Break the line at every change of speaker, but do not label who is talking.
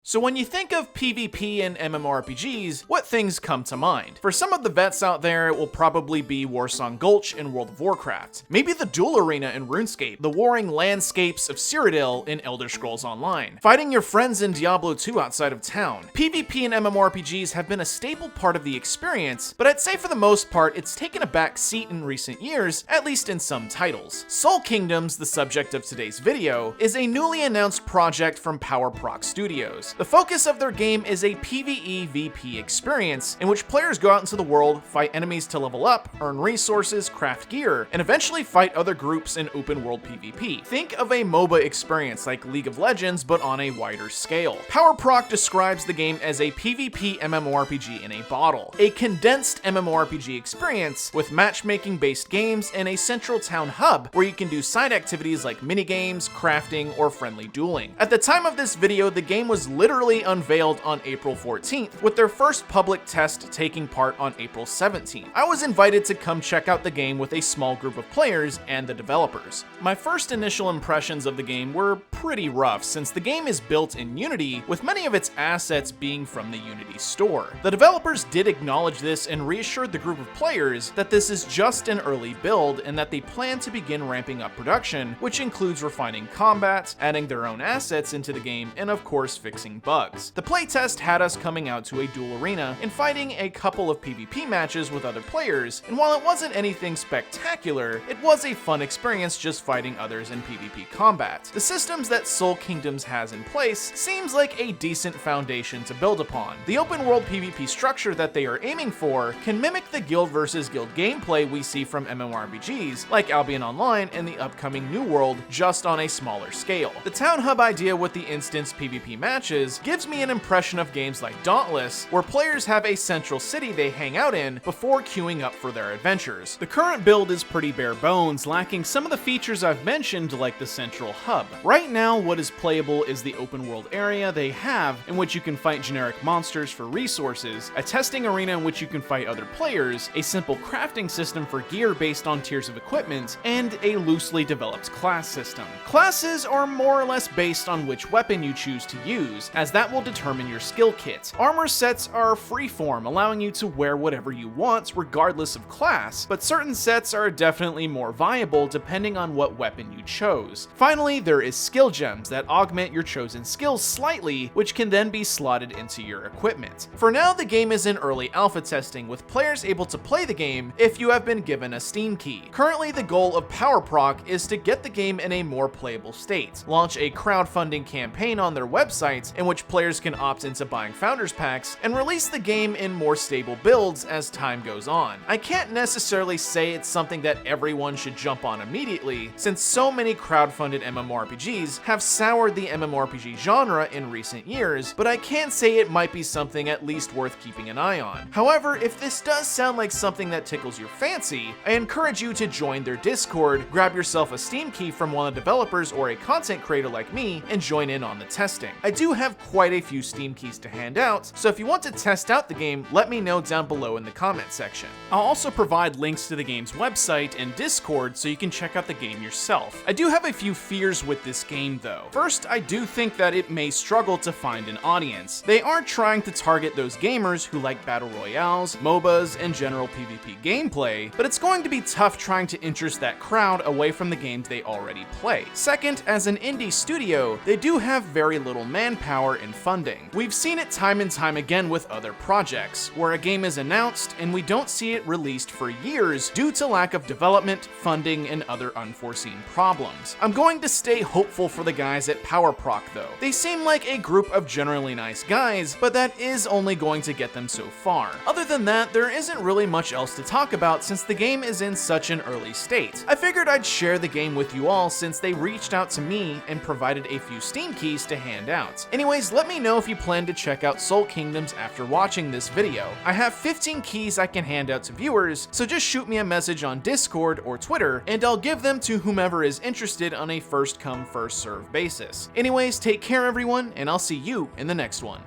So when you think of PvP and MMORPGs, what things come to mind? For some of the vets out there, it will probably be Warsong Gulch in World of Warcraft, maybe the Duel Arena in RuneScape, the warring landscapes of Cyrodiil in Elder Scrolls Online, fighting your friends in Diablo 2 outside of town. PvP and MMORPGs have been a staple part of the experience, but I'd say for the most part, it's taken a back seat in recent years, at least in some titles. Soul Kingdoms, the subject of today's video, is a newly announced project from PowerProc Studios. The focus of their game is a PvE-VP experience in which players go out into the world, fight enemies to level up, earn resources, craft gear, and eventually fight other groups in open-world PvP. Think of a MOBA experience like League of Legends, but on a wider scale. PowerProc describes the game as a PvP MMORPG in a bottle, a condensed MMORPG experience with matchmaking-based games and a central town hub where you can do side activities like minigames, crafting, or friendly dueling. At the time of this video, the game was literally unveiled on April 14th, with their first public test taking part on April 17th. I was invited to come check out the game with a small group of players and the developers. My first initial impressions of the game were pretty rough, since the game is built in Unity, with many of its assets being from the Unity store. The developers did acknowledge this and reassured the group of players that this is just an early build and that they plan to begin ramping up production, which includes refining combat, adding their own assets into the game, and of course fixing bugs. The playtest had us coming out to a duel arena and fighting a couple of PvP matches with other players, and while it wasn't anything spectacular, it was a fun experience just fighting others in PvP combat. The systems that Soul Kingdoms has in place seems like a decent foundation to build upon. The open world PvP structure that they are aiming for can mimic the guild versus guild gameplay we see from MMORPGs like Albion Online and the upcoming New World, just on a smaller scale. The town hub idea with the instance PvP matches gives me an impression of games like Dauntless, where players have a central city they hang out in before queuing up for their adventures. The current build is pretty bare bones, lacking some of the features I've mentioned like the central hub. Right now, what is playable is the open world area they have, in which you can fight generic monsters for resources, a testing arena in which you can fight other players, a simple crafting system for gear based on tiers of equipment, and a loosely developed class system. Classes are more or less based on which weapon you choose to use, as that will determine your skill kit. Armor sets are freeform, allowing you to wear whatever you want regardless of class, but certain sets are definitely more viable depending on what weapon you chose. Finally, there is skill gems that augment your chosen skills slightly, which can then be slotted into your equipment. For now, the game is in early alpha testing, with players able to play the game if you have been given a Steam key. Currently, the goal of PowerProc is to get the game in a more playable state, launch a crowdfunding campaign on their website in which players can opt into buying founders packs, and release the game in more stable builds as time goes on. I can't necessarily say it's something that everyone should jump on immediately, since so many crowdfunded MMORPGs have soured the MMORPG genre in recent years, but I can say it might be something at least worth keeping an eye on. However, if this does sound like something that tickles your fancy, I encourage you to join their Discord, grab yourself a Steam key from one of the developers or a content creator like me, and join in on the testing. I do have quite a few Steam keys to hand out, so if you want to test out the game, let me know down below in the comment section. I'll also provide links to the game's website and Discord so you can check out the game yourself. I do have a few fears with this game though. First, I do think that it may struggle to find an audience. They are trying to target those gamers who like battle royales, MOBAs, and general PvP gameplay, but it's going to be tough trying to interest that crowd away from the games they already play. Second, as an indie studio, they do have very little manpower and funding. We've seen it time and time again with other projects, where a game is announced and we don't see it released for years due to lack of development, funding, and other unforeseen problems. I'm going to stay hopeful for the guys at PowerProc though. They seem like a group of generally nice guys, but that is only going to get them so far. Other than that, there isn't really much else to talk about since the game is in such an early state. I figured I'd share the game with you all since they reached out to me and provided a few Steam keys to hand out. Anyways, let me know if you plan to check out Soul Kingdoms after watching this video. I have 15 keys I can hand out to viewers, so just shoot me a message on Discord or Twitter, and I'll give them to whomever is interested on a first come, first serve basis. Anyways, take care everyone, and I'll see you in the next one.